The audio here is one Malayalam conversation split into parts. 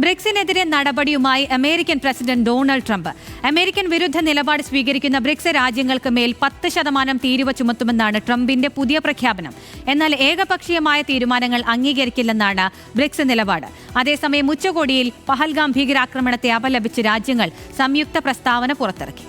ബ്രിക്സിനെതിരെ നടപടിയുമായി American president Donald Trump. American വിരുദ്ധ നിലപാട് സ്വീകരിക്കുന്ന ബ്രിക്സ് രാജ്യങ്ങൾക്ക് മേൽ 10% തീരുവ ചുമത്തുമെന്നാണ് ട്രംപിന്റെ പുതിയ പ്രഖ്യാപനം. എന്നാൽ ഏകപക്ഷീയമായ തീരുമാനങ്ങൾ അംഗീകരിക്കില്ലെന്നാണ് ബ്രിക്സ് നിലപാട്. അതേസമയം ഉച്ചകോടിയിൽ പഹൽഗാം ഭീകരാക്രമണത്തെ അപലപിച്ച് രാജ്യങ്ങൾ സംയുക്ത പ്രസ്താവന പുറത്തിറക്കി.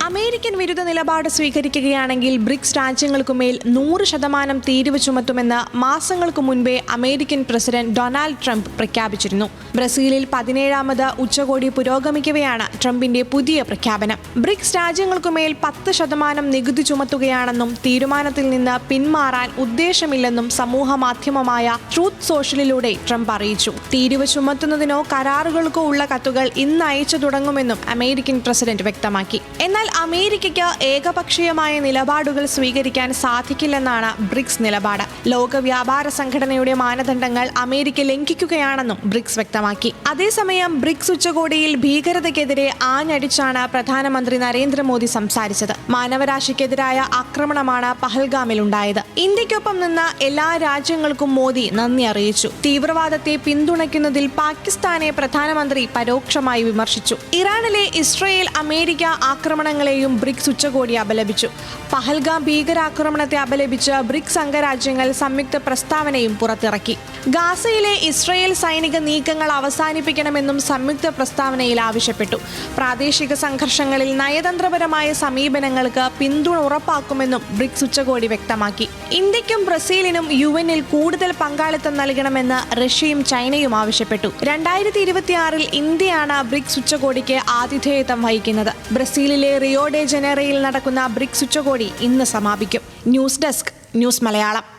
അമേരിക്കൻ വിരുദ്ധ നിലപാട് സ്വീകരിക്കുകയാണെങ്കിൽ ബ്രിക്സ് രാജ്യങ്ങൾക്കുമേൽ 100% തീരുവ ചുമത്തുമെന്ന് മാസങ്ങൾക്ക് മുൻപേ അമേരിക്കൻ പ്രസിഡന്റ് ഡൊണാൾഡ് ട്രംപ് പ്രഖ്യാപിച്ചിരുന്നു. ബ്രസീലിൽ 17ാമത് ഉച്ചകോടി പുരോഗമിക്കവെയാണ് ട്രംപിന്റെ പുതിയ പ്രഖ്യാപനം. ബ്രിക്സ് രാജ്യങ്ങൾക്കുമേൽ 10% നികുതി ചുമത്തുകയാണെന്നും തീരുമാനത്തിൽ നിന്ന് പിന്മാറാൻ ഉദ്ദേശമില്ലെന്നും സമൂഹ മാധ്യമമായ ട്രൂത്ത് സോഷ്യലിലൂടെ ട്രംപ് അറിയിച്ചു. തീരുവ ചുമത്തുന്നതിനോ കരാറുകൾക്കോ ഉള്ള കത്തുകൾ ഇന്ന് അയച്ചു തുടങ്ങുമെന്നും അമേരിക്കൻ പ്രസിഡന്റ് വ്യക്തമാക്കി. എന്നാൽ അമേരിക്കയ്ക്ക് ഏകപക്ഷീയമായ നിലപാടുകൾ സ്വീകരിക്കാൻ സാധിക്കില്ലെന്നാണ് ബ്രിക്സ് നിലപാട്. ലോക വ്യാപാര സംഘടനയുടെ മാനദണ്ഡങ്ങൾ അമേരിക്ക ലംഘിക്കുകയാണെന്നും ബ്രിക്സ് വ്യക്തമാക്കി. അതേസമയം ബ്രിക്സ് ഉച്ചകോടിയിൽ ഭീകരതയ്ക്കെതിരെ ആഞ്ഞടിച്ചാണ് പ്രധാനമന്ത്രി നരേന്ദ്രമോദി സംസാരിച്ചത്. മാനവരാശിക്കെതിരായ ആക്രമണമാണ് പഹൽഗാമിലുണ്ടായത്. ഇന്ത്യക്കൊപ്പം നിന്ന എല്ലാ രാജ്യങ്ങൾക്കും മോദി നന്ദി അറിയിച്ചു. തീവ്രവാദത്തെ പിന്തുണയ്ക്കുന്നതിൽ പാകിസ്ഥാനെ പ്രധാനമന്ത്രി പരോക്ഷമായി വിമർശിച്ചു. ഇറാനിലെ ഇസ്രയേൽ അമേരിക്ക ആക്രമണങ്ങളെയും ബ്രിക്സ് ഉച്ചകോടി അപലപിച്ചു. പഹൽഗാം ഭീകരാക്രമണത്തെ അപലപിച്ച് ബ്രിക്സ് അംഗരാജ്യങ്ങൾ സംയുക്ത പ്രസ്താവനയും പുറത്തിറക്കി. ഗാസയിലെ ഇസ്രയേൽ സൈനിക നീക്കങ്ങൾ അവസാനിപ്പിക്കണമെന്നും സംയുക്ത പ്രസ്താവനയിൽ ആവശ്യപ്പെട്ടു. പ്രാദേശിക സംഘർഷങ്ങളിൽ നയതന്ത്രപരമായ സമീപനങ്ങൾക്ക് പിന്തുണ ഉറപ്പാക്കുമെന്നും ബ്രിക്സ് ഉച്ചകോടി വ്യക്തമാക്കി. ഇന്ത്യക്കും ബ്രസീലിനും UN-ൽ കൂടുതൽ പങ്കാളിത്തം നൽകണമെന്ന് റഷ്യയും ചൈനയും ആവശ്യപ്പെട്ടു. 2026 ഇന്ത്യയാണ് ബ്രിക്സ് ഉച്ചകോടിക്ക് ആതിഥേയത്വം വഹിക്കുന്നത്. ബ്രസീലിലെ റിയോ ഡെ ജനീറോയിൽ നടക്കുന്ന ബ്രിക്സ് ഉച്ചകോടി ഇന്ന് സമാപിക്കും. News desk, news Malayalam.